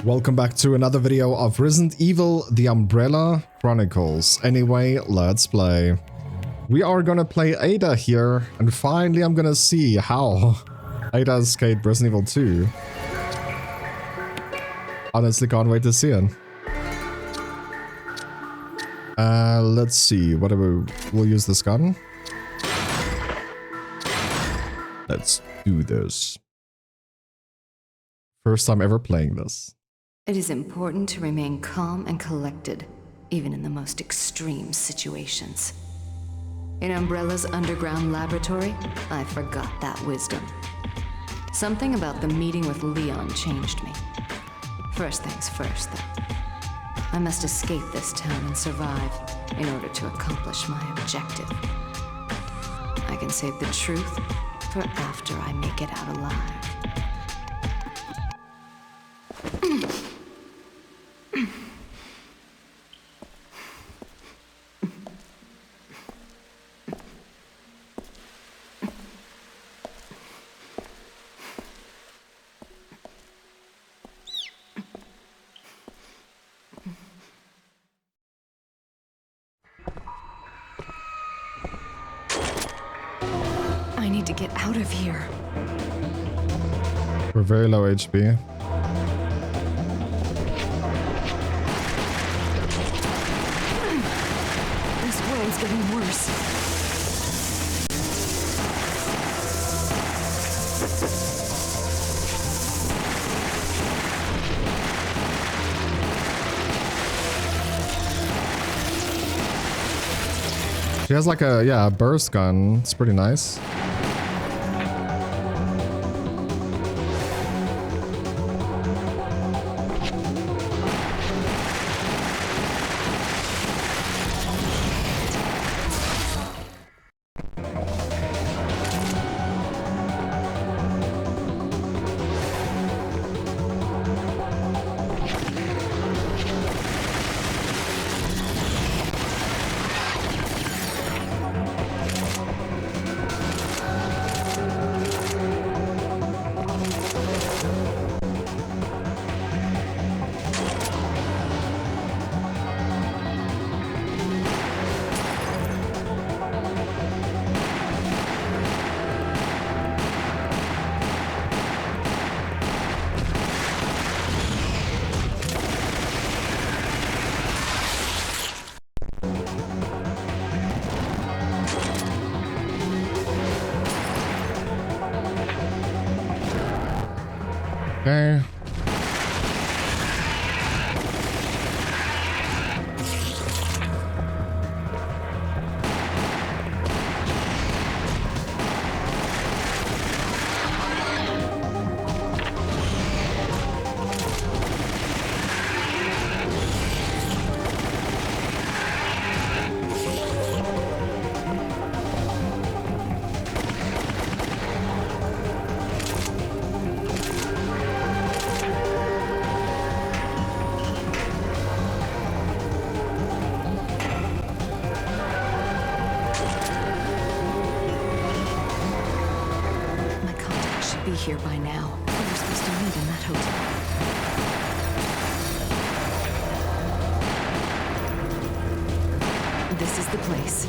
Welcome back to another video of Resident Evil The Umbrella Chronicles. Anyway, let's play. We are gonna play Ada here, and finally I'm gonna see how Ada escaped Resident Evil 2. Honestly, can't wait to see it. Let's see, what do we'll use this gun. Let's do this. First time ever playing this. It is important to remain calm and collected, even in the most extreme situations. In Umbrella's underground laboratory, I forgot that wisdom. Something about the meeting with Leon changed me. First things first, though. I must escape this town and survive in order to accomplish my objective. I can save the truth for after I make it out alive. I need to get out of here. We're very low HP. This wound's getting worse. She has like a burst gun. It's pretty nice. Okay. Be here by now. We were supposed to meet in that hotel. This is the place.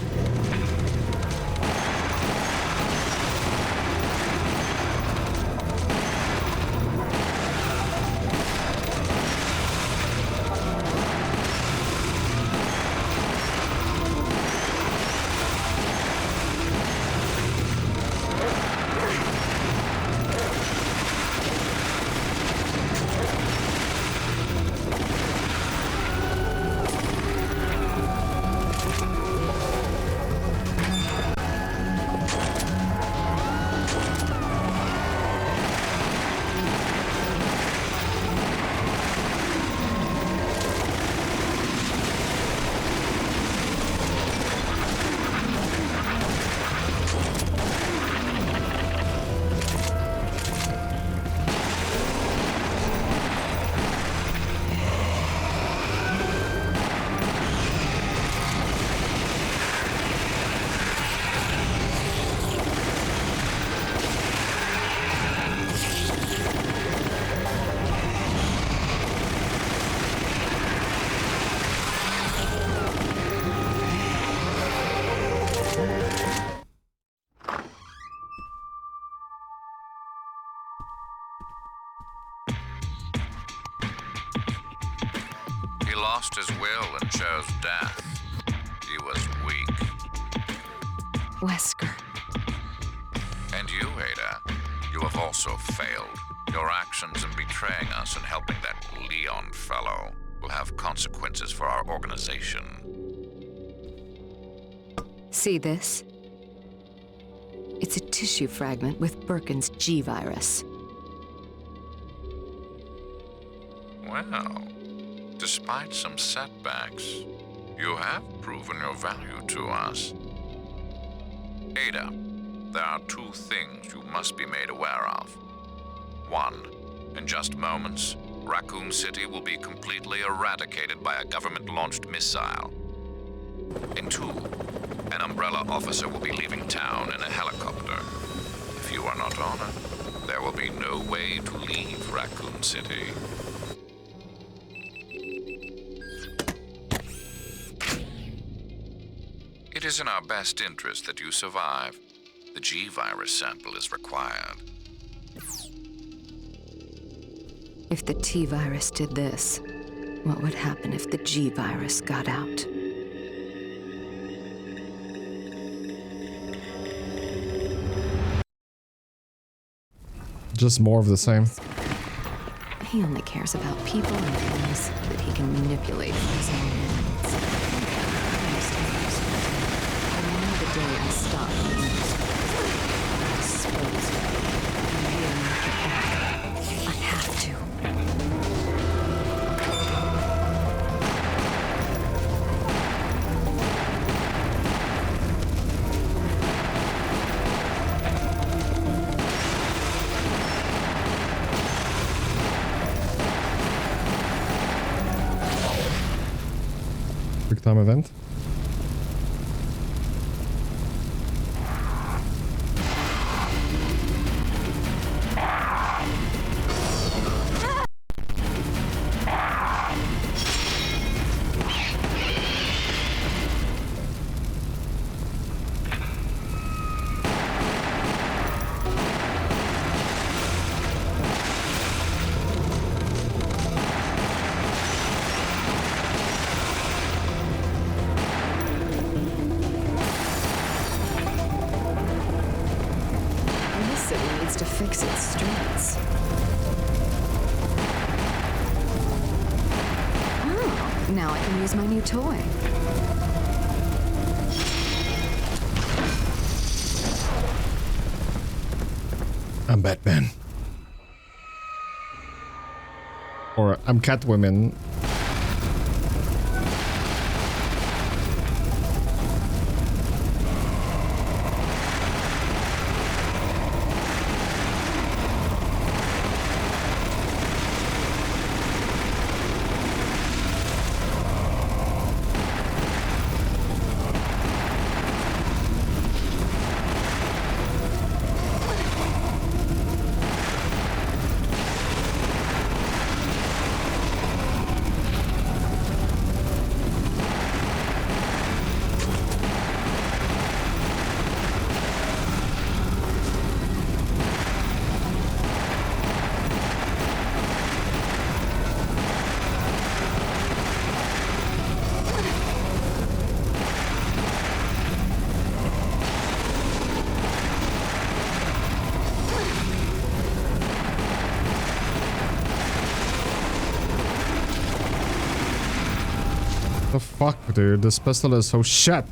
He lost his will and chose death. He was weak. Wesker. And you, Ada, you have also failed. Your actions in betraying us and helping that Leon fellow will have consequences for our organization. See this? It's a tissue fragment with Birkin's G virus. Well, despite some setbacks, you have proven your value to us. Ada, there are two things you must be made aware of. One, in just moments, Raccoon City will be completely eradicated by a government-launched missile. And two, an Umbrella officer will be leaving town in a helicopter. If you are not on it, there will be no way to leave Raccoon City. It is in our best interest that you survive. The G-virus sample is required. If the T-virus did this, what would happen if the G-virus got out? Just more of the same. He only cares about people and things that he can manipulate for his own ends. I remember the day I stopped being disposed of. I will make it back. I have to. Quick time event. To fix its streets. Oh, now I can use my new toy. I'm Batman. Or I'm Catwoman. The fuck, dude? This pistol is so shit.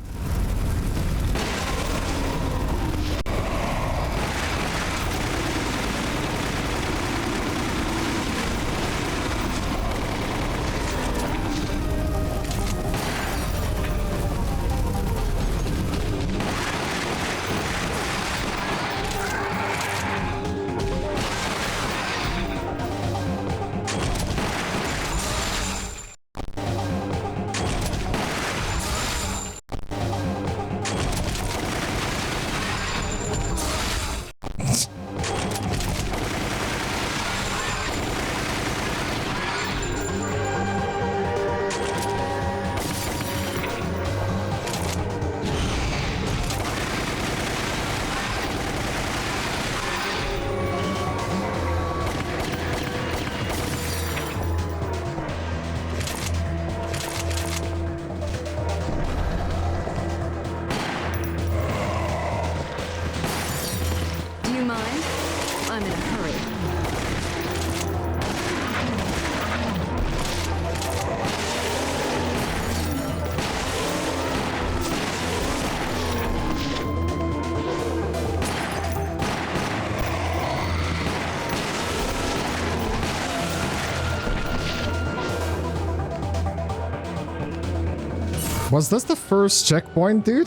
Was this the first checkpoint, dude?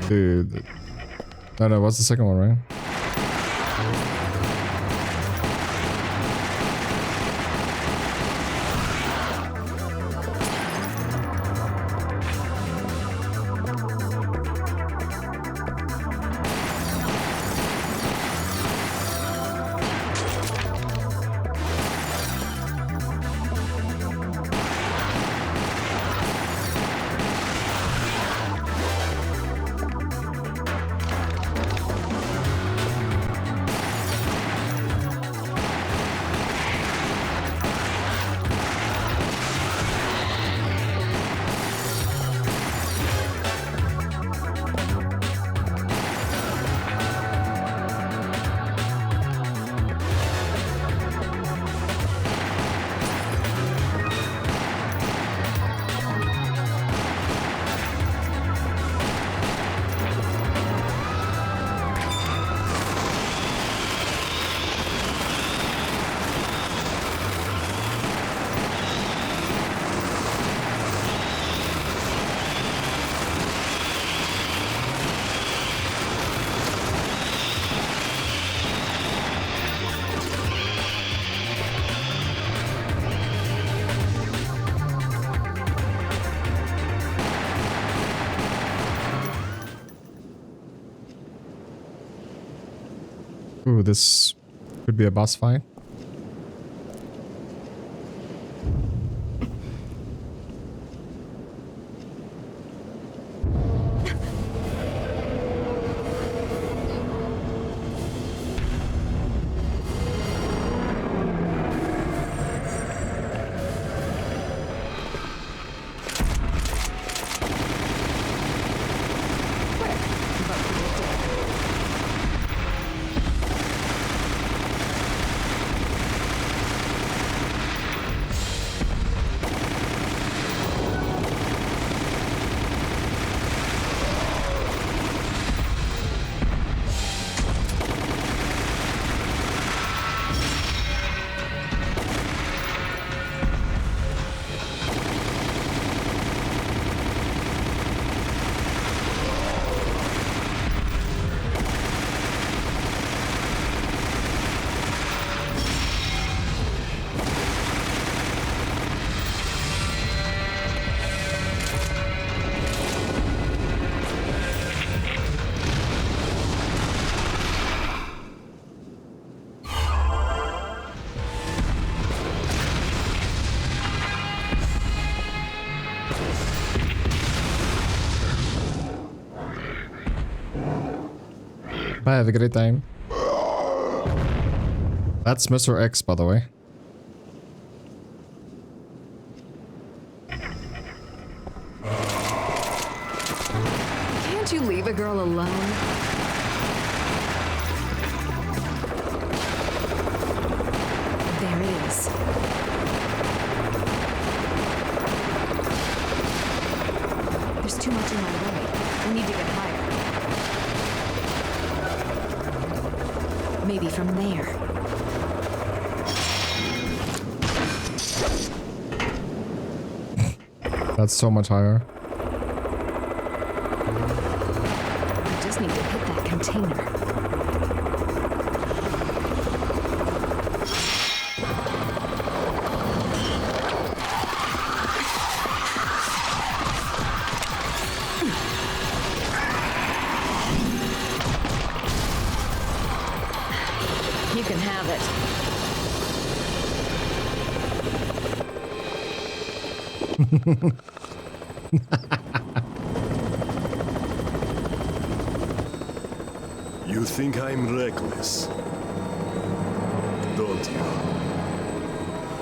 Dude. No, what's the second one, right? Ooh, this could be a boss fight. Bye, have a great time. That's Mr. X, by the way. Can't you leave a girl alone? There it is. There's too much in my way. I need to get higher. Maybe from there. That's so much higher. I just need to hit that container. You can have it. You think I'm reckless, don't you?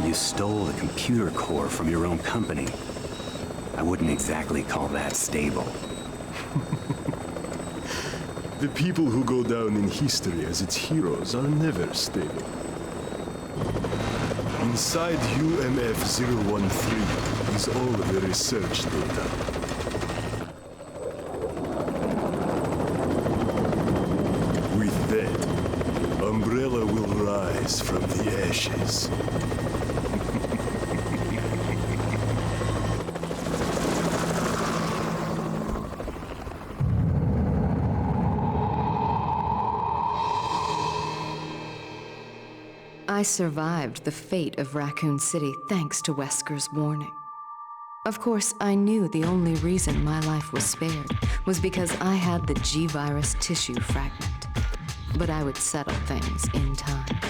You stole the computer core from your own company. I wouldn't exactly call that stable. The people who go down in history as its heroes are never stable. Inside UMF-013 is all the research data. With that, Umbrella will rise from the ashes. I survived the fate of Raccoon City thanks to Wesker's warning. Of course, I knew the only reason my life was spared was because I had the G-Virus tissue fragment. But I would settle things in time.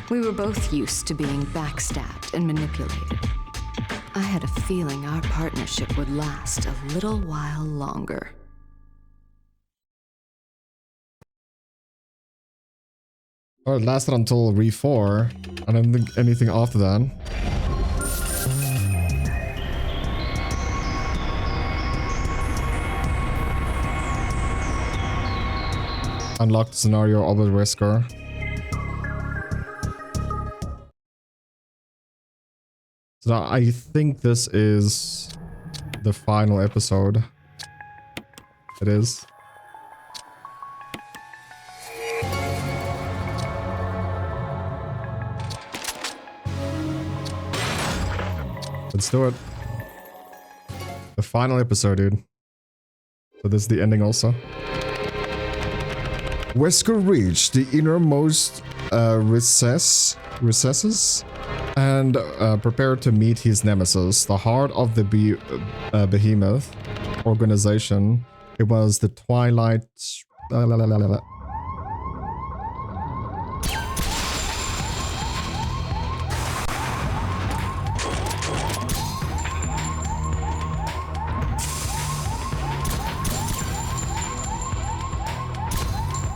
We were both used to being backstabbed and manipulated. I had a feeling our partnership would last a little while longer. Oh, it lasted until Re4. I don't think anything after that. Unlocked scenario Orbit Whisker. So I think this is the final episode. It is. Let's do it. The final episode, dude. So this is the ending also. Wesker reached the innermost recesses and prepared to meet his nemesis, the heart of the behemoth organization. It was the Twilight...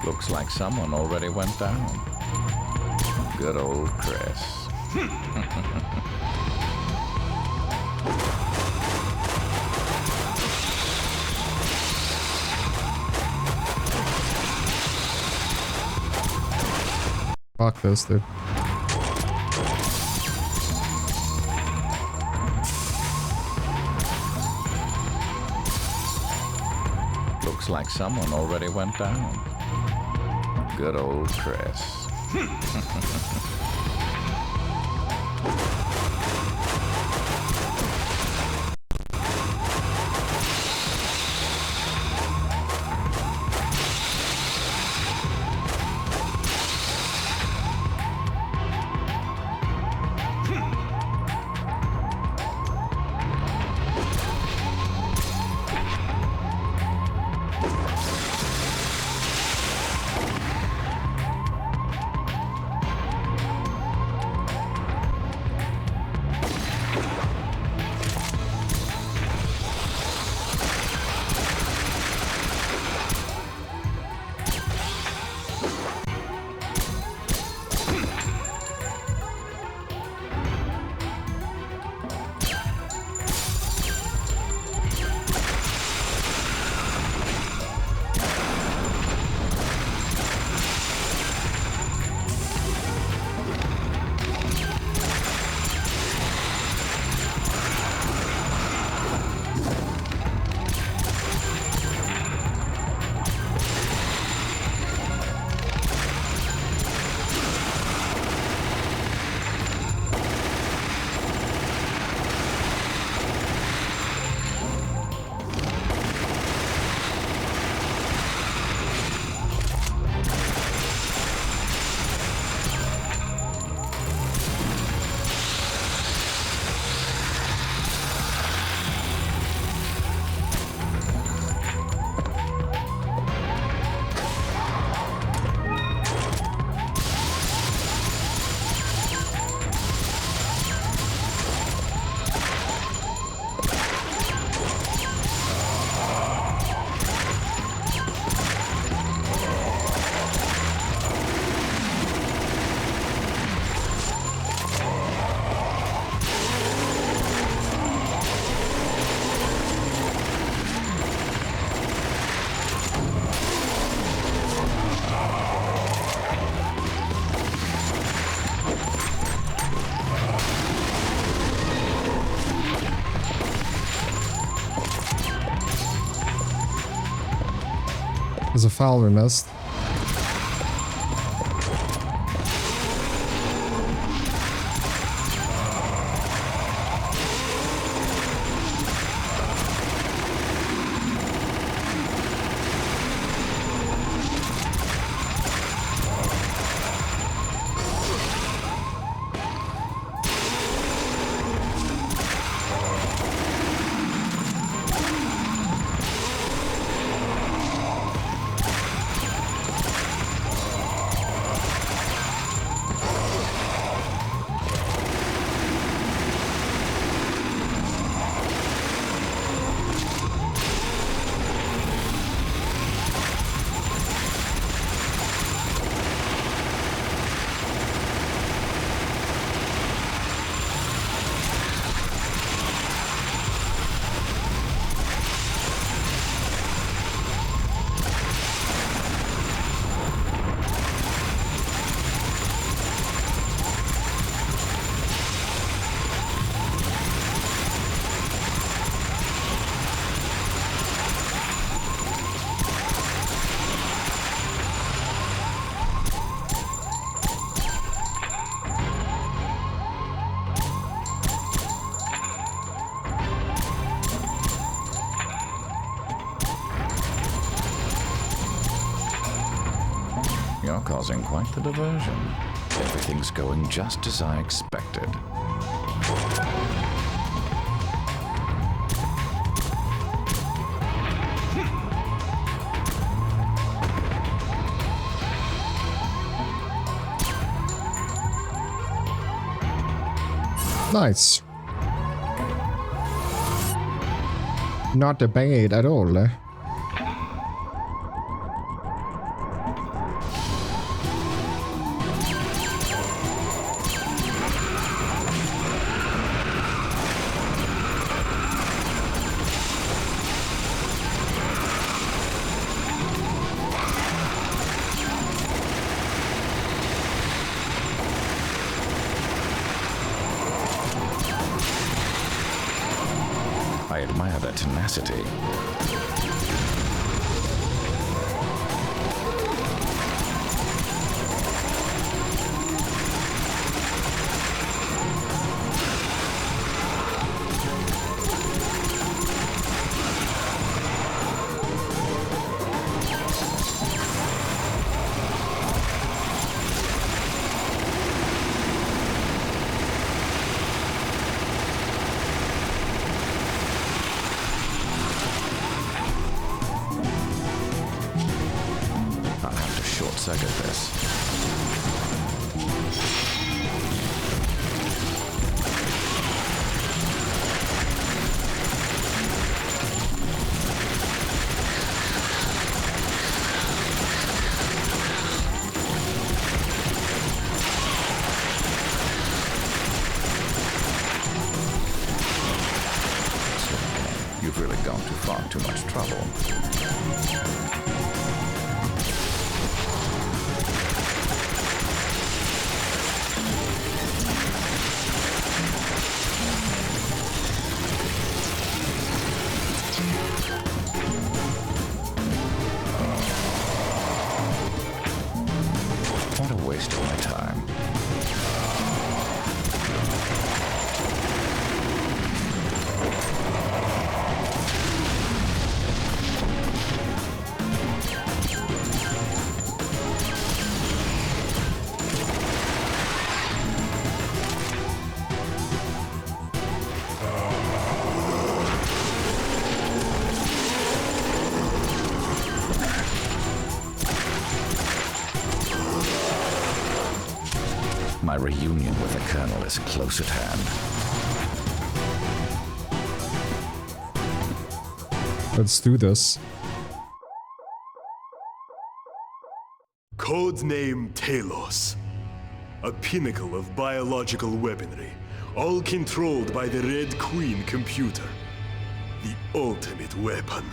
Looks like someone already went down. Good old Chris. Fuck this, dude. Looks like someone already went down. Good old Chris. There's a foul we missed. causing quite the diversion. Everything's going just as I expected. Nice. Not bad at all. I admire their tenacity. Short-circuit this. You've really gone too far, too much trouble. What a waste of my time. My reunion with the Colonel is close at hand. Let's do this. Codename Talos. A pinnacle of biological weaponry, all controlled by the Red Queen computer. The ultimate weapon.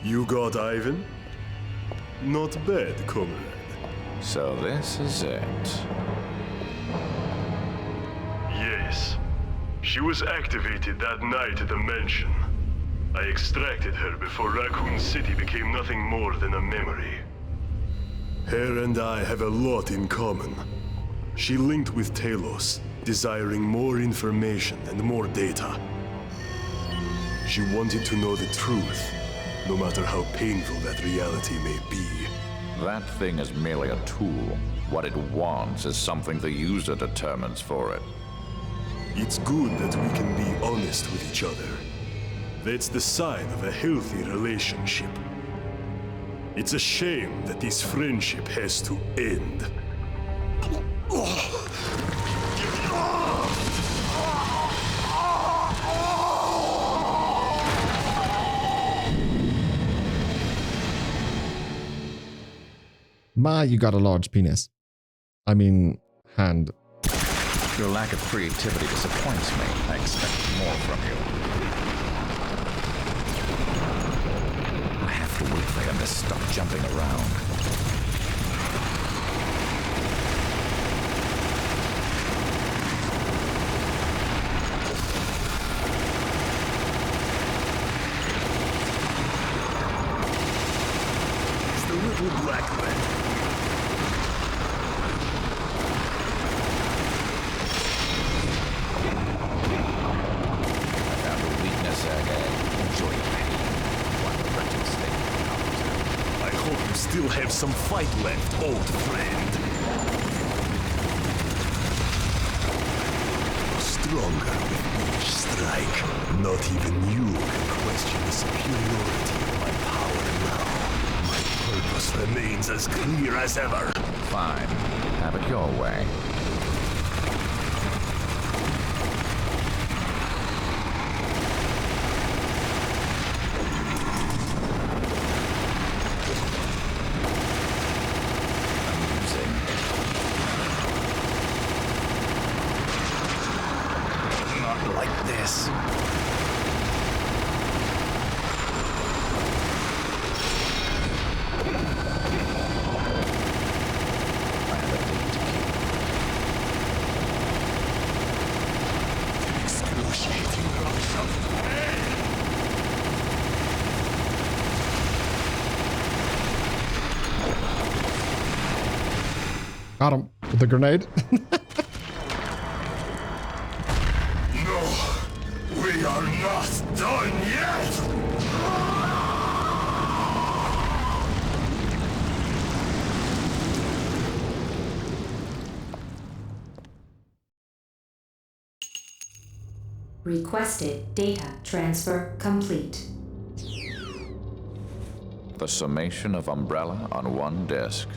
You got Ivan? Not bad, comrade. So this is it. Yes. She was activated that night at the mansion. I extracted her before Raccoon City became nothing more than a memory. Her and I have a lot in common. She linked with Talos, desiring more information and more data. She wanted to know the truth, no matter how painful that reality may be. That thing is merely a tool. What it wants is something the user determines for it. It's good that we can be honest with each other. That's the sign of a healthy relationship. It's a shame that this friendship has to end. Ma, you got a large penis. I mean, hand. Your lack of creativity disappoints me. I expect more from you. I have to wait for him to stop jumping around. It's the little black man. some fight left, old friend. Stronger with each strike. Not even you can question the superiority of my power now. My purpose remains as clear as ever. Fine. Have it your way. Not like this. Excruciating rush of pain. Got him with the grenade. No, we are not done yet! Requested data transfer complete. The summation of Umbrella on one disk.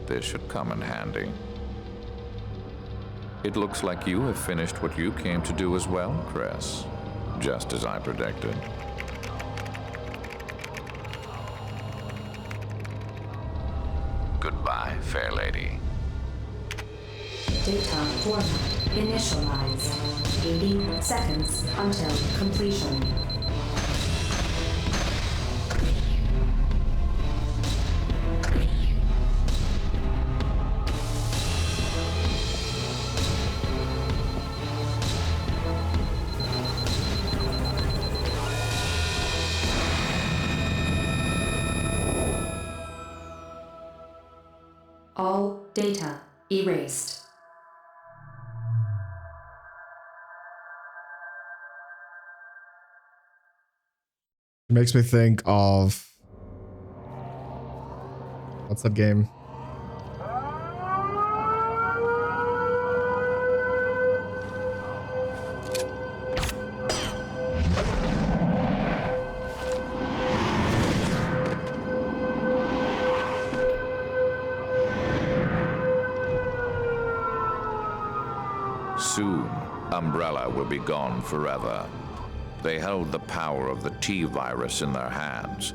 This should come in handy. It looks like you have finished what you came to do as well, Chris. Just as I predicted. Goodbye, fair lady. Data format initialized. 80 seconds until completion. All data erased. It makes me think of... What's that game? Soon, Umbrella will be gone forever. They held the power of the T-virus in their hands,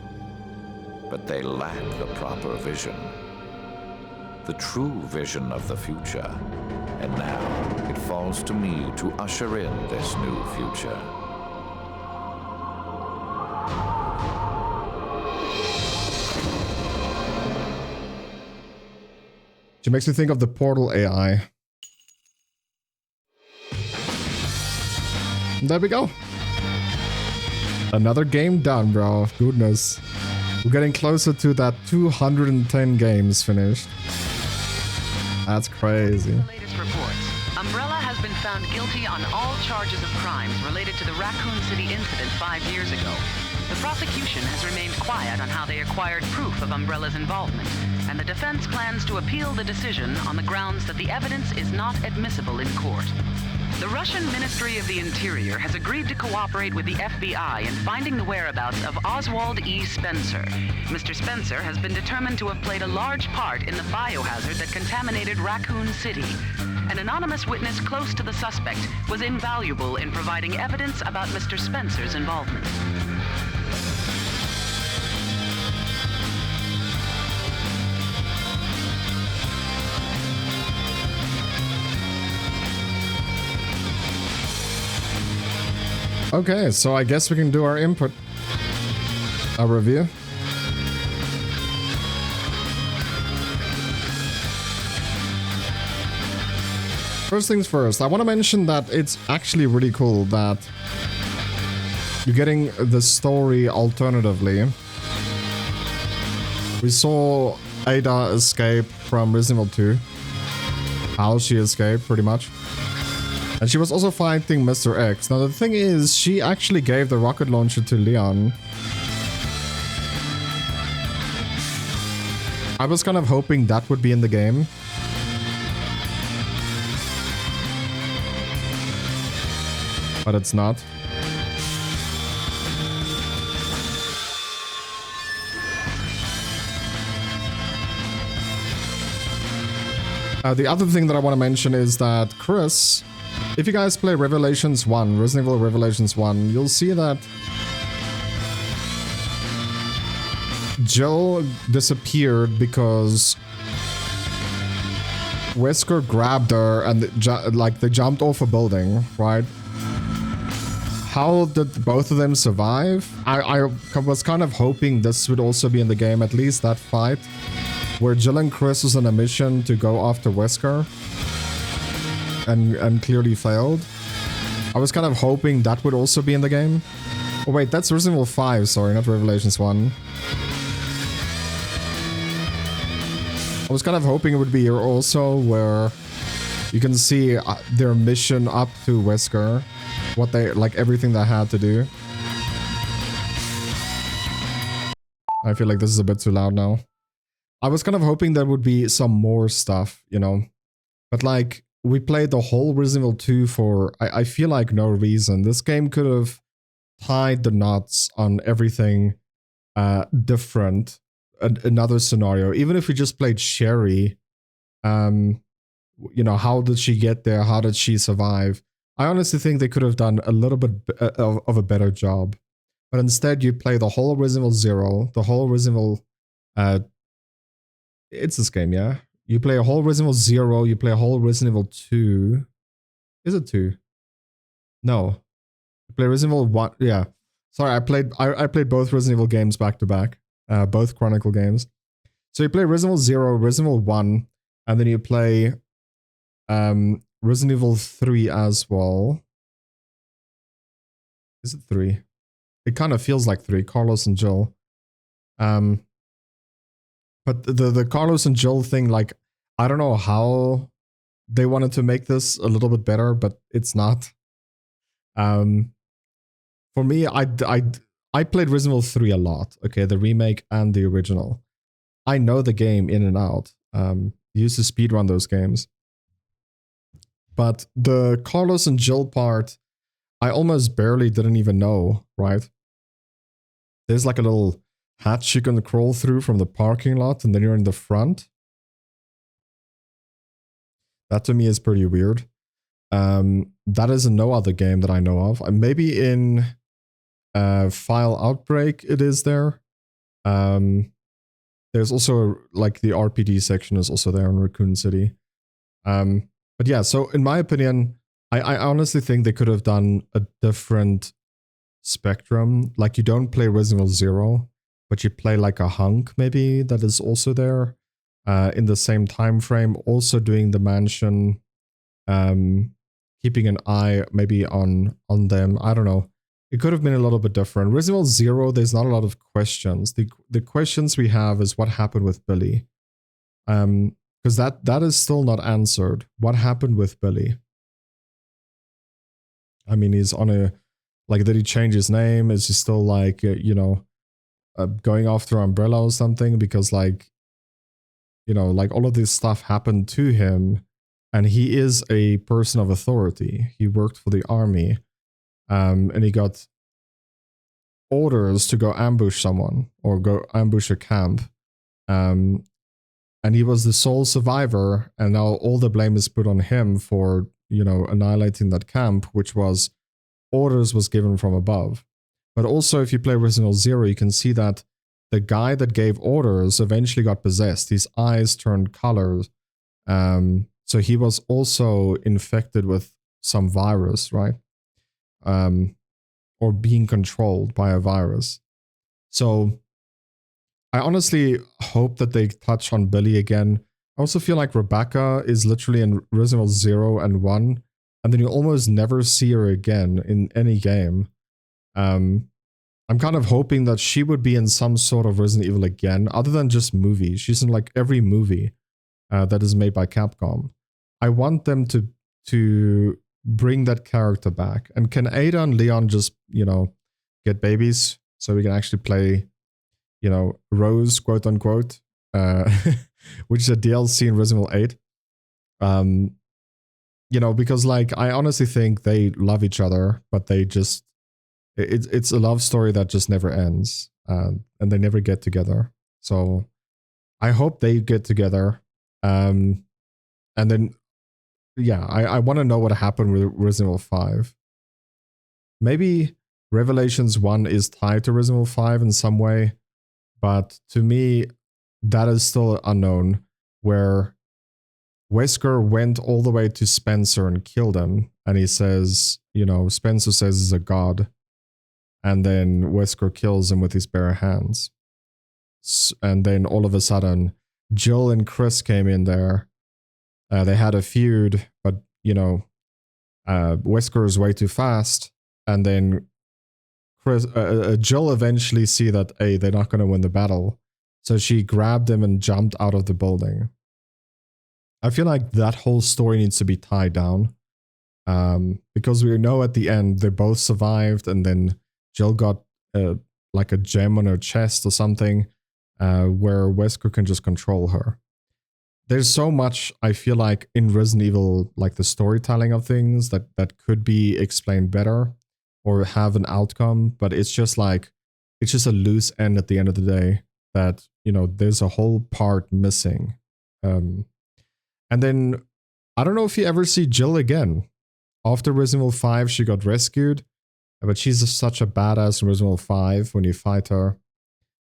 but they lack the proper vision. The true vision of the future. And now, it falls to me to usher in this new future. She makes me think of the Portal AI. There we go. Another game done, bro. Goodness. We're getting closer to that 210 games finished. That's crazy. The latest reports. Umbrella has been found guilty on all charges of crimes related to the Raccoon City incident 5 years ago. The prosecution has remained quiet on how they acquired proof of Umbrella's involvement, and the defense plans to appeal the decision on the grounds that the evidence is not admissible in court. The Russian Ministry of the Interior has agreed to cooperate with the FBI in finding the whereabouts of Oswald E. Spencer. Mr. Spencer has been determined to have played a large part in the biohazard that contaminated Raccoon City. An anonymous witness close to the suspect was invaluable in providing evidence about Mr. Spencer's involvement. Okay, so I guess we can do our input. Our review. First things first, I want to mention that it's actually really cool that you're getting the story alternatively. We saw Ada escape from Resident Evil 2. How she escaped, pretty much. And she was also fighting Mr. X. Now the thing is, she actually gave the rocket launcher to Leon. I was kind of hoping that would be in the game. But it's not. The other thing that I want to mention is that Chris, if you guys play Revelations 1, Resident Evil Revelations 1, you'll see that Jill disappeared because Wesker grabbed her and they jumped off a building, right? How did both of them survive? I was kind of hoping this would also be in the game, at least that fight, where Jill and Chris was on a mission to go after Wesker and clearly failed. I was kind of hoping that would also be in the game. Oh wait, that's Resident Evil 5, sorry, not Revelations 1. I was kind of hoping it would be here also, where you can see their mission up to Wesker, what they, like everything they had to do. I feel like this is a bit too loud now. I was kind of hoping there would be some more stuff, you know, but like we played the whole Resident Evil 2 for, I feel like no reason. This game could have tied the knots on everything different. Another scenario, even if we just played Sherry, you know, how did she get there? How did she survive? I honestly think they could have done a little bit of a better job. But instead, you play the whole Resident Evil 0, the whole Resident Evil... it's this game, yeah? You play a whole Resident Evil 0, you play a whole Resident Evil 2. Is it 2? No. You play Resident Evil 1, yeah. Sorry, I played both Resident Evil games back to back. Both Chronicle games. So you play Resident Evil 0, Resident Evil 1, and then you play Resident Evil 3 as well. Is it 3? It kind of feels like 3, Carlos and Jill. But the Carlos and Jill thing, like, I don't know how they wanted to make this a little bit better, but it's not. For me, I played Resident Evil 3 a lot, okay, the remake and the original. I know the game in and out. Used to speedrun those games. But the Carlos and Jill part, I almost barely didn't even know, right? There's like a little hatch you can crawl through from the parking lot, and then you're in the front. That to me is pretty weird. That is in no other game that I know of. Maybe in File Outbreak it is there. There's also like the RPD section is also there in Raccoon City. But yeah, so in my opinion, I honestly think they could have done a different spectrum. Like you don't play Resident Evil 0, but you play like a hunk maybe that is also there in the same time frame, also doing the mansion, keeping an eye maybe on them. I don't know. It could have been a little bit different. Resident Evil 0, there's not a lot of questions. The questions we have is what happened with Billy. Because that is still not answered. What happened with Billy? I mean, he's on a... Like, did he change his name? Is he still like, you know, going after Umbrella or something? Because like, you know, like all of this stuff happened to him. And he is a person of authority. He worked for the army. And he got orders to go ambush someone or go ambush a camp. And he was the sole survivor, and now all the blame is put on him for, you know, annihilating that camp, which was orders was given from above. But also, if you play Resident Evil 0, you can see that the guy that gave orders eventually got possessed. His eyes turned colors. So he was also infected with some virus, right? Or being controlled by a virus. So I honestly hope that they touch on Billy again. I also feel like Rebecca is literally in Resident Evil 0 and 1, and then you almost never see her again in any game. I'm kind of hoping that she would be in some sort of Resident Evil again, other than just movies. She's in like every movie that is made by Capcom. I want them to bring that character back. And can Ada and Leon just, you know, get babies so we can actually play, you know, Rose, quote unquote, which is a DLC in Resident Evil 8. You know, because like I honestly think they love each other, but they just it's a love story that just never ends, and they never get together. So I hope they get together, and then yeah, I want to know what happened with Resident Evil 5. Maybe Revelations 1 is tied to Resident Evil 5 in some way, but to me that is still unknown, where Wesker went all the way to Spencer and killed him, and he says, you know, Spencer says he's a god, and then Wesker kills him with his bare hands. And then all of a sudden, Jill and Chris came in there. They had a feud, but, you know, Wesker is way too fast, and then Jill eventually see that, hey, they're not going to win the battle, so she grabbed him and jumped out of the building. I feel like that whole story needs to be tied down, because we know at the end they both survived, and then Jill got like a gem on her chest or something, where Wesker can just control her. There's so much, I feel like, in Resident Evil, like the storytelling of things that could be explained better or have an outcome, but it's just like, it's just a loose end at the end of the day that, you know, there's a whole part missing. And then, I don't know if you ever see Jill again. After Resident Evil 5, she got rescued, but she's just such a badass in Resident Evil 5 when you fight her.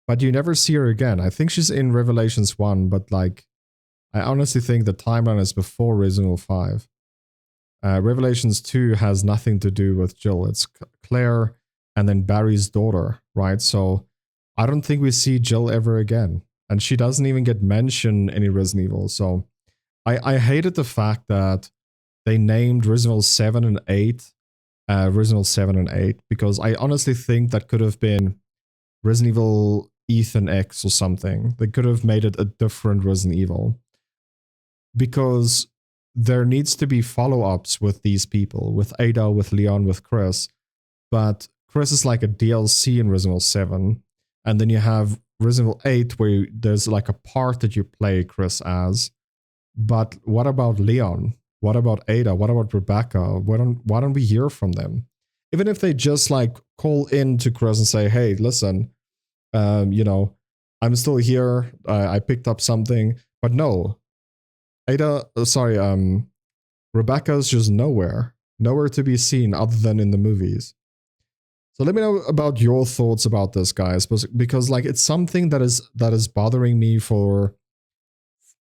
But you never see her again. I think she's in Revelations 1, but like, I honestly think the timeline is before Resident Evil 5. Revelations 2 has nothing to do with Jill. It's Claire and then Barry's daughter, right? So I don't think we see Jill ever again. And she doesn't even get mentioned in any Resident Evil. So I hated the fact that they named Resident Evil 7 and 8 Resident Evil 7 and 8, because I honestly think that could have been Resident Evil Ethan X or something. They could have made it a different Resident Evil. Because there needs to be follow-ups with these people, with Ada, with Leon, with Chris. But Chris is like a DLC in Resident Evil 7. And then you have Resident Evil 8 where there's like a part that you play Chris as. But what about Leon? What about Ada? What about Rebecca? Why don't we hear from them? Even if they just like call in to Chris and say, hey, listen, you know, I'm still here. I picked up something. But no. Rebecca's just nowhere to be seen other than in the movies. So let me know about your thoughts about this, guys, because like it's something that is bothering me for,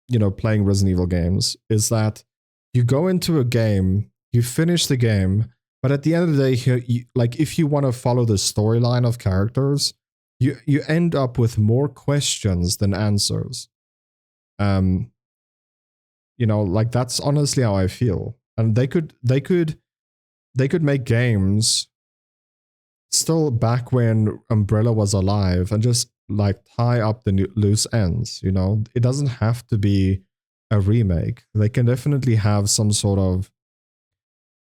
you know, playing Resident Evil games, is that you go into a game, you finish the game, but at the end of the day, like if you want to follow the storyline of characters, you end up with more questions than answers. You know, like that's honestly how I feel. And they could make games still back when Umbrella was alive and just like tie up the loose ends, you know? It doesn't have to be a remake. They can definitely have some sort of,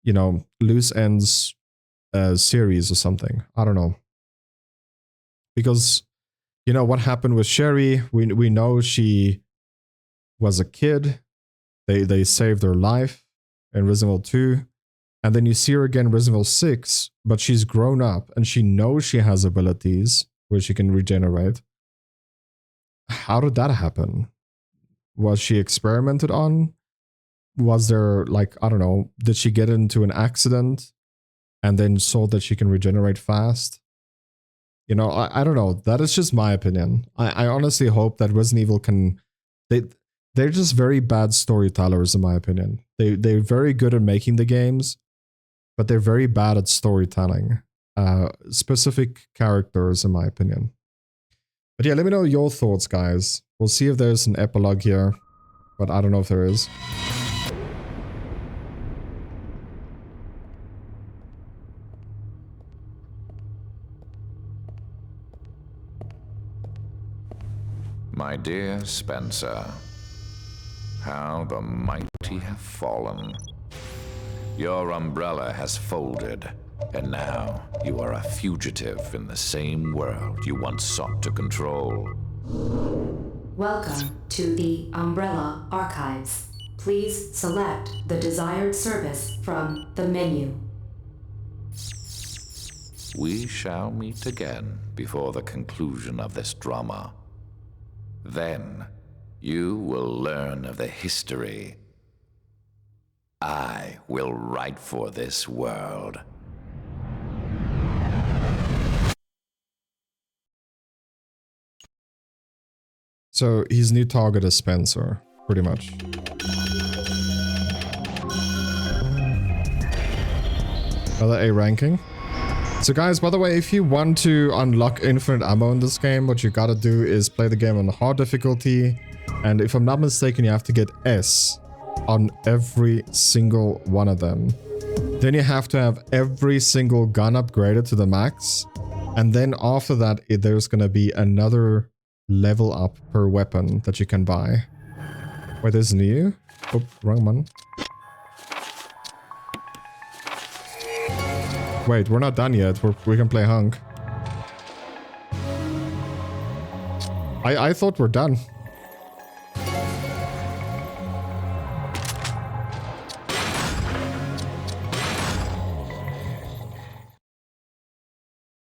you know, loose ends series or something. I don't know. Because, you know, what happened with Sherry, we know she was a kid. They saved her life in Resident Evil 2. And then you see her again in Resident Evil 6, but she's grown up and she knows she has abilities where she can regenerate. How did that happen? Was she experimented on? Was there, like, I don't know, did she get into an accident and then saw that she can regenerate fast? You know, I don't know. That is just my opinion. I honestly hope that Resident Evil can... They're just very bad storytellers, in my opinion. They're very good at making the games, but they're very bad at storytelling. Specific characters, in my opinion. But yeah, let me know your thoughts, guys. We'll see if there's an epilogue here, but I don't know if there is. My dear Spencer, how the mighty have fallen. Your umbrella has folded, and now you are a fugitive in the same world you once sought to control. Welcome to the Umbrella Archives. Please select the desired service from the menu. We shall meet again before the conclusion of this drama. Then, you will learn of the history I will write for this world. So his new target is Spencer, pretty much. Another A ranking. So guys, by the way, if you want to unlock infinite ammo in this game, what you gotta do is play the game on hard difficulty. And if I'm not mistaken, you have to get S on every single one of them. Then you have to have every single gun upgraded to the max. And then after that, there's gonna be another level up per weapon that you can buy. Wait, this is new? Oh, wrong one. Wait, we're not done yet. We can play Hunk. I thought we're done.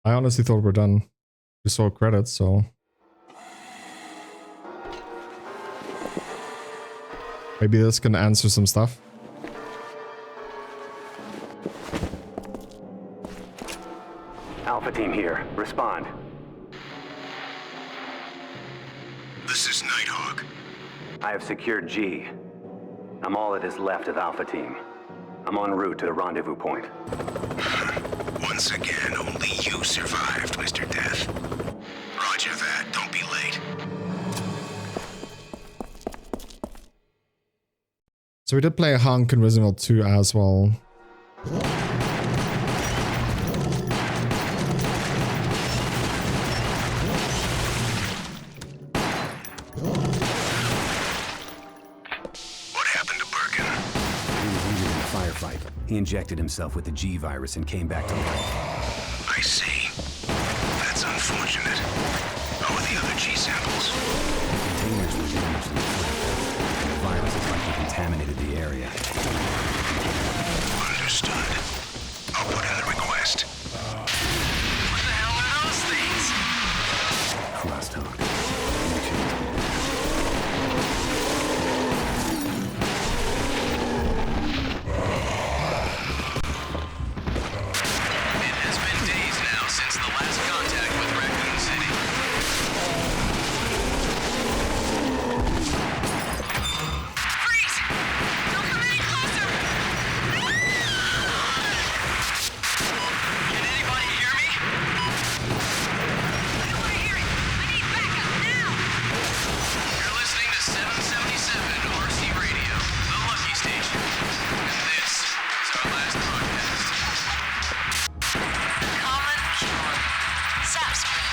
I honestly thought we're done. We saw credits, so... Maybe this can answer some stuff. Alpha team here. Respond. This is Nighthawk. I have secured G. I'm all that is left of Alpha team. I'm en route to the rendezvous point. Once again, only you survived, Mr. Death. Roger that. Don't be late. So we did play Hunk in Resident Evil 2 as well. What happened to Birkin? He was injured in a firefight. He injected himself with the G virus and came back to life. I see. That's unfortunate. How are the other G samples? Containers were damaged in the flip, and the virus has likely contaminated the area. Understood. I'll put in the request. What the hell are those things? Crosstalk. It has been days now since the last contact with Raccoon City. Freeze! Don't come any closer! Can anybody hear me? I don't want to hear it. I need backup now! You're listening to 777 RC Radio, the Lucky Station. And this is our last broadcast. Common Cure. Zap spray.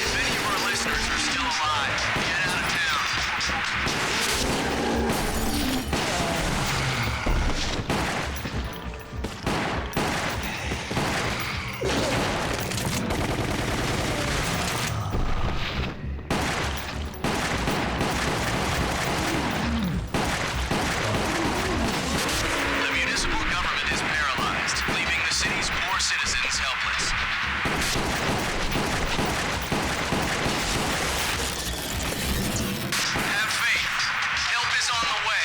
If any of our listeners are still alive, get out of town. The municipal government is paralyzed, leaving the city's poor citizens helpless. Have faith. Help is on the way.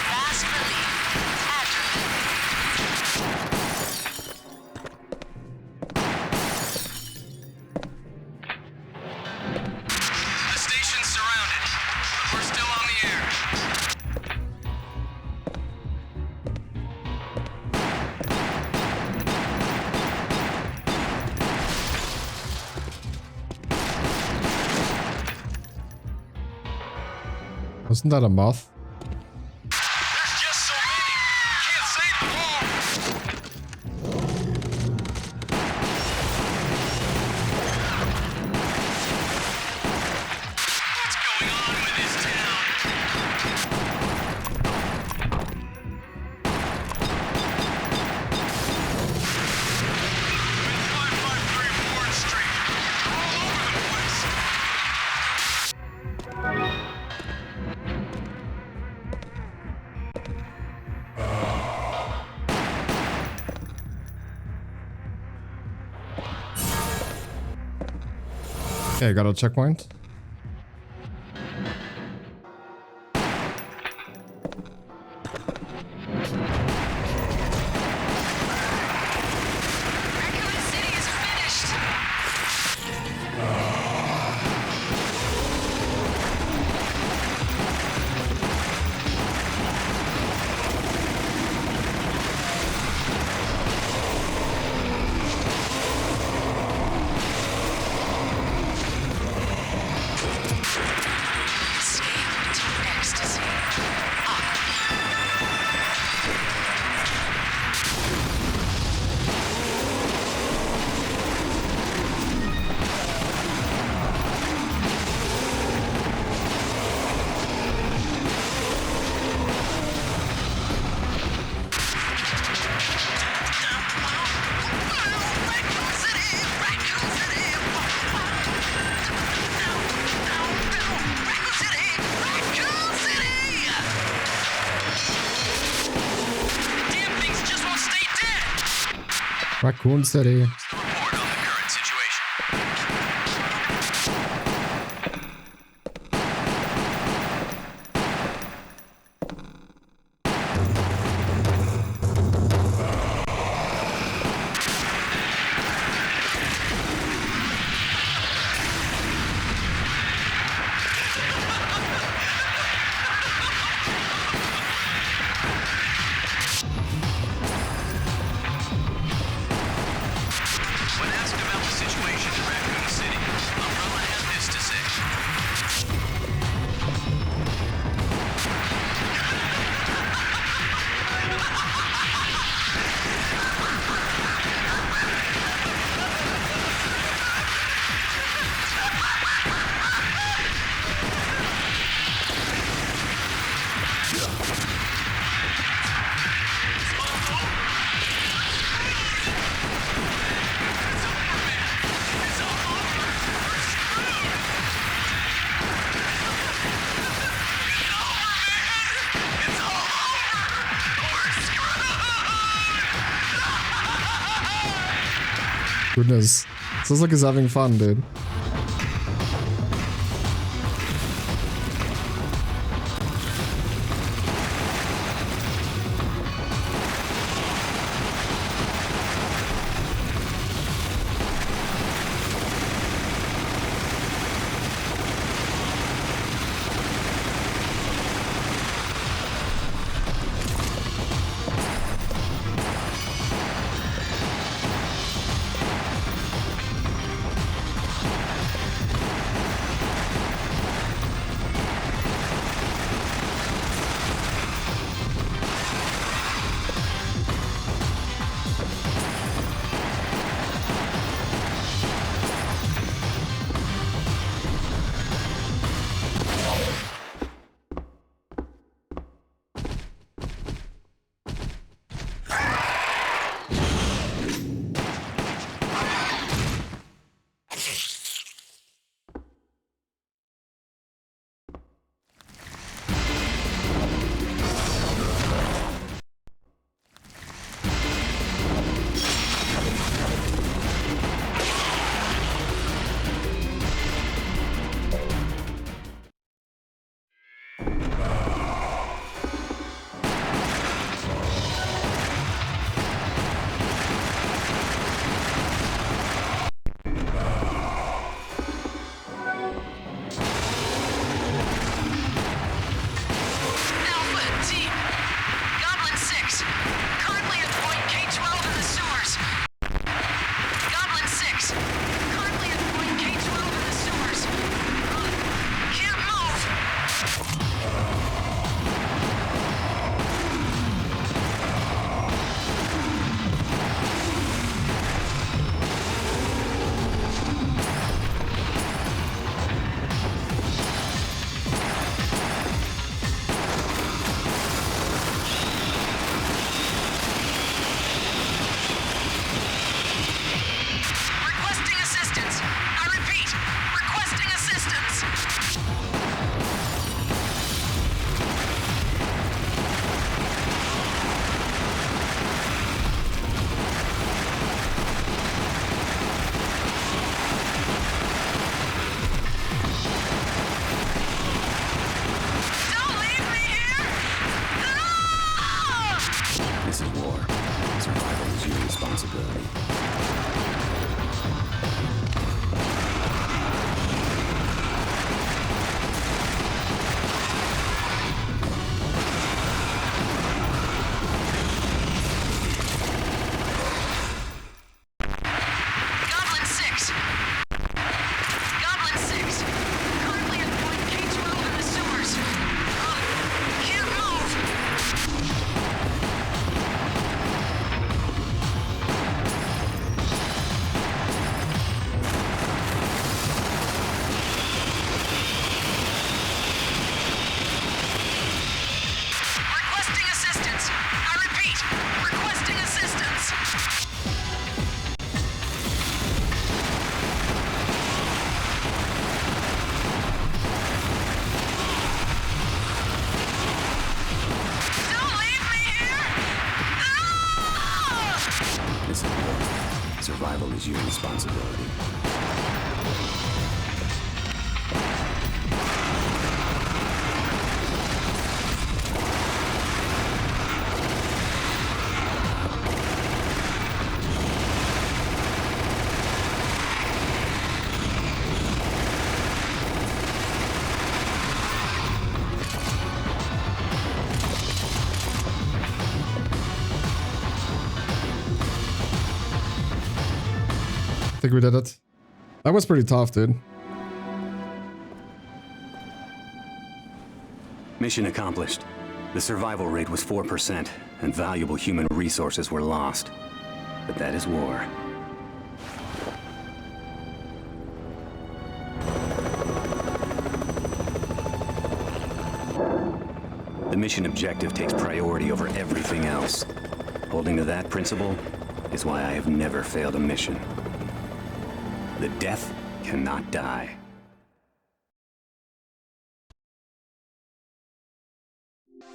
Fast relief. After The station's surrounded, but we're still on the air. Wasn't that a moth? There's just so many. Can't save them all. What's Okay, got a checkpoint. Raccoon City. Goodness. Sounds like he's having fun, dude. survival is your responsibility. I think we did it. That was pretty tough, dude. Mission accomplished. The survival rate was 4%, and valuable human resources were lost. But that is war. The mission objective takes priority over everything else. Holding to that principle is why I have never failed a mission. The death cannot die.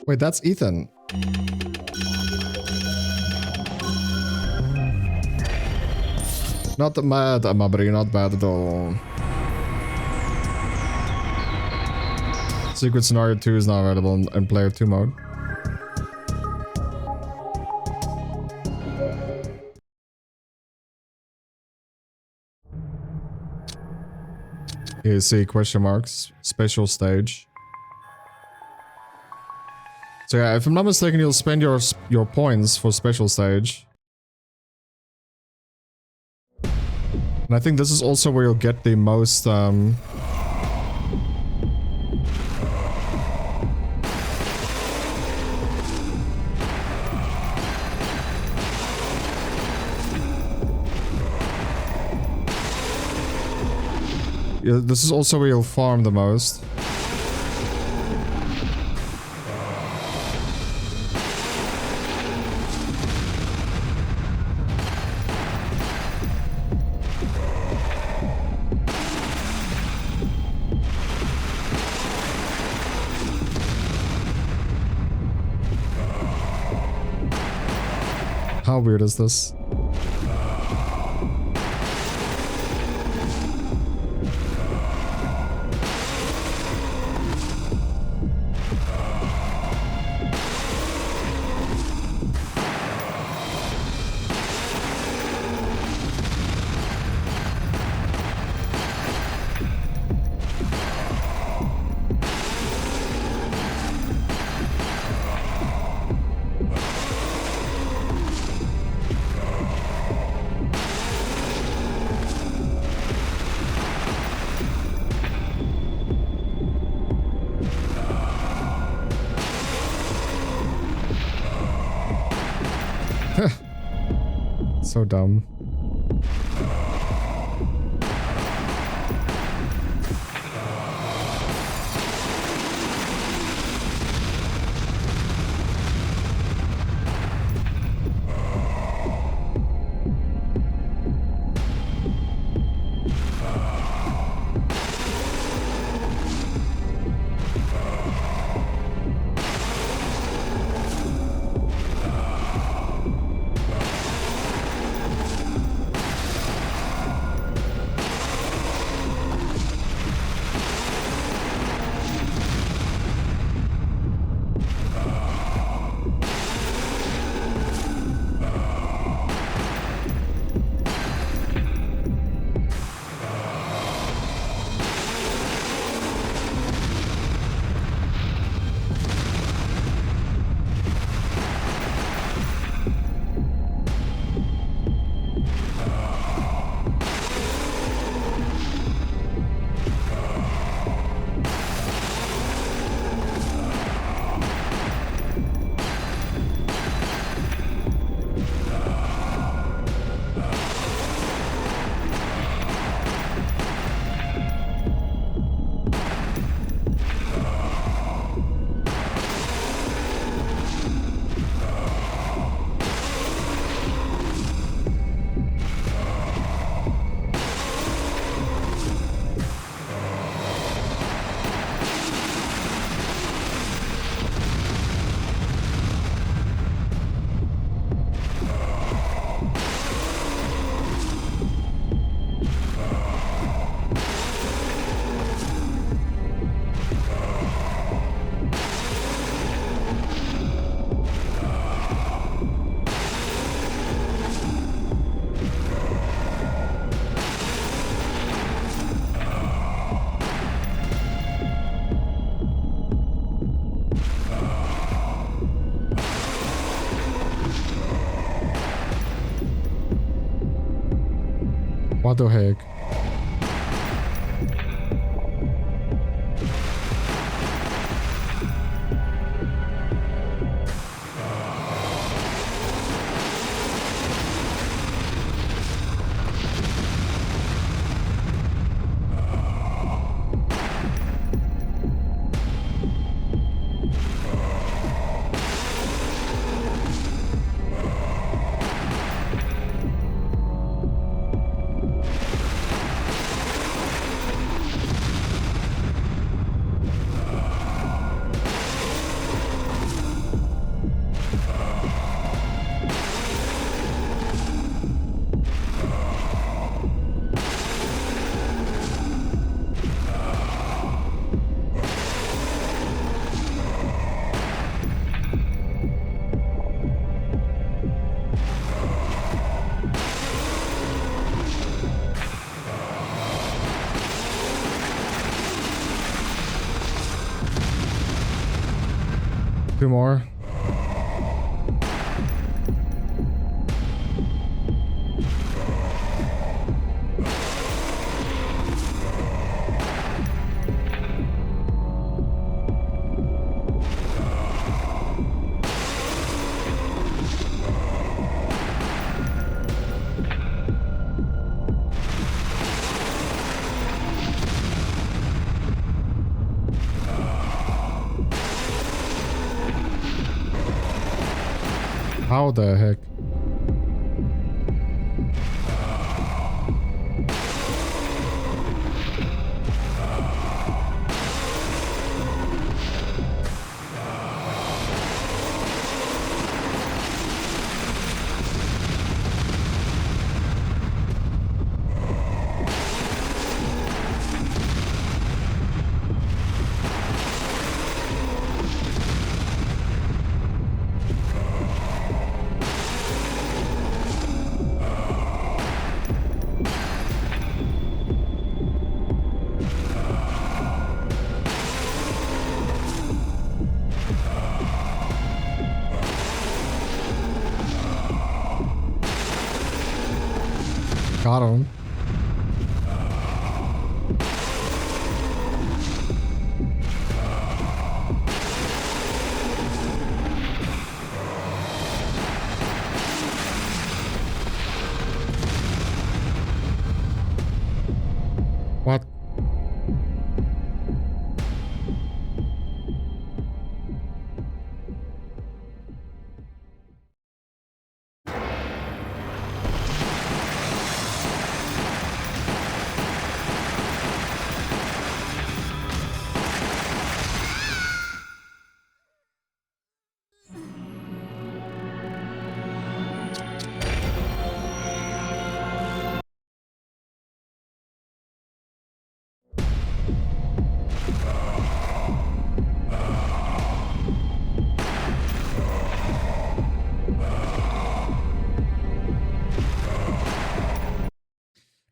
Wait, that's Ethan. Not mad, Amabri, not bad at all. Secret Scenario 2 is now available in Player 2 mode. Here you see question marks, special stage. So yeah, if I'm not mistaken, you'll spend your points for special stage. And I think this is also where you'll get the most yeah, this is also where you'll farm the most. How weird is this? So dumb. What the heck? Two more. How the heck? Got him. What?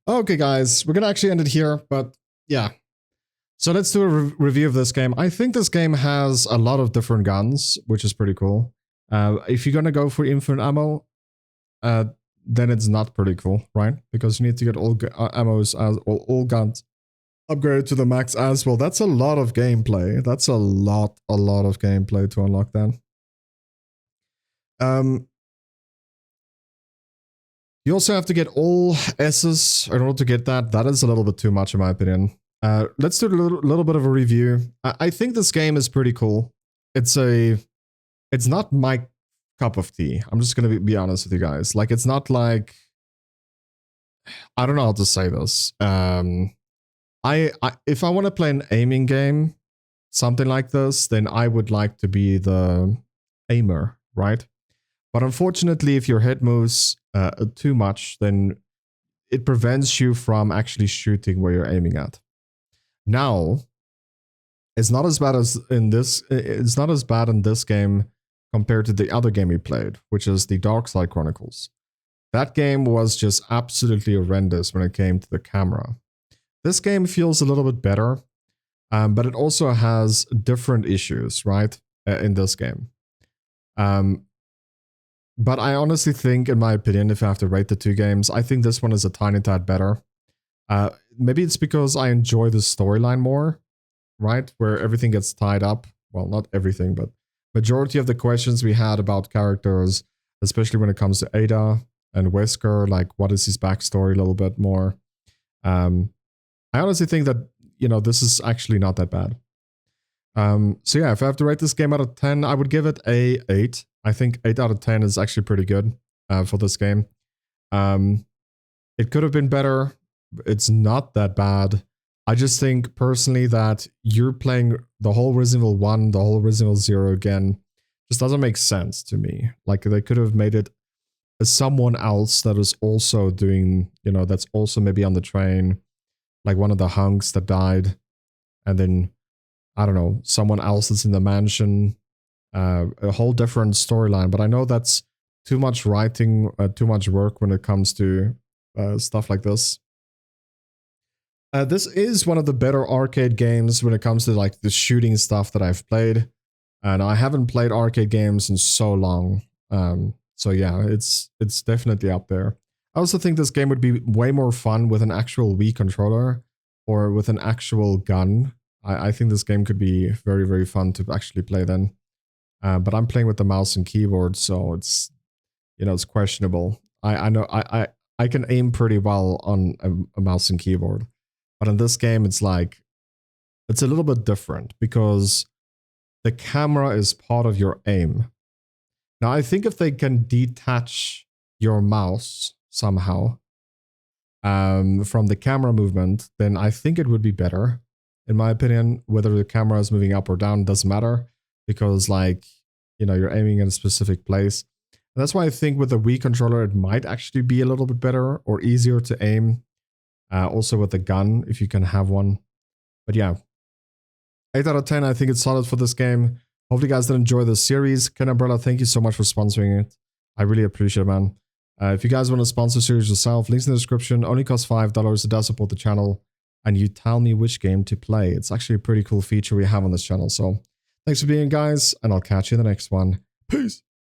Okay, guys, we're gonna actually end it here, but yeah. So let's do a review of this game. I think this game has a lot of different guns, which is pretty cool. If you're gonna go for infinite ammo, then it's not pretty cool, right? Because you need to get all ammos as all guns upgraded to the max as well. That's a lot of gameplay. That's a lot of gameplay to unlock that. You also have to get all S's in order to get that. That is a little bit too much in my opinion. Let's do a little bit of a review. I think this game is pretty cool. It's not my cup of tea. I'm just gonna be honest with you guys. Like, it's not like, I don't know how to say this. If I want to play an aiming game, something like this, then I would like to be the aimer, right? But unfortunately, if your head moves too much, then it prevents you from actually shooting where you're aiming at. Now, it's not as bad as in this. It's not as bad in this game compared to the other game we played, which is the Darkside Chronicles. That game was just absolutely horrendous when it came to the camera. This game feels a little bit better, but it also has different issues, right? In this game. But I honestly think, in my opinion, if I have to rate the two games, I think this one is a tiny tad better. Maybe it's because I enjoy the storyline more, right? Where everything gets tied up. Well, not everything, but majority of the questions we had about characters, especially when it comes to Ada and Wesker, like what is his backstory a little bit more. I honestly think that, you know, this is actually not that bad. So yeah, if I have to rate this game out of 10, I would give it a 8. I think 8 out of 10 is actually pretty good for this game. It could have been better. It's not that bad. I just think personally that you're playing the whole Resident Evil 1, the whole Resident Evil 0 again. Just doesn't make sense to me. Like they could have made it as someone else that is also doing, you know, that's also maybe on the train. Like one of the hunks that died. And then, I don't know, someone else that's in the mansion. A whole different storyline. But I know that's too much writing, too much work when it comes to stuff like this. This is one of the better arcade games when it comes to like the shooting stuff that I've played. And I haven't played arcade games in so long. So yeah, it's definitely up there. I also think this game would be way more fun with an actual Wii controller or with an actual gun. I think this game could be very, very fun to actually play then. But I'm playing with the mouse and keyboard, so it's, you know, it's questionable. I know I can aim pretty well on a mouse and keyboard. But in this game, it's like, it's a little bit different because the camera is part of your aim. Now, I think if they can detach your mouse somehow from the camera movement, then I think it would be better. In my opinion, whether the camera is moving up or down doesn't matter because, like, you know, you're aiming in a specific place. And that's why I think with the Wii controller, it might actually be a little bit better or easier to aim. Also with the gun, if you can have one. But yeah, 8 out of 10, I think it's solid for this game. Hopefully you guys did enjoy this series. Ken Umbrella, thank you so much for sponsoring it. I really appreciate it, man. If you guys want to sponsor the series yourself, links in the description. Only costs $5. It does support the channel. And you tell me which game to play. It's actually a pretty cool feature we have on this channel. So thanks for being, guys, and I'll catch you in the next one. Peace.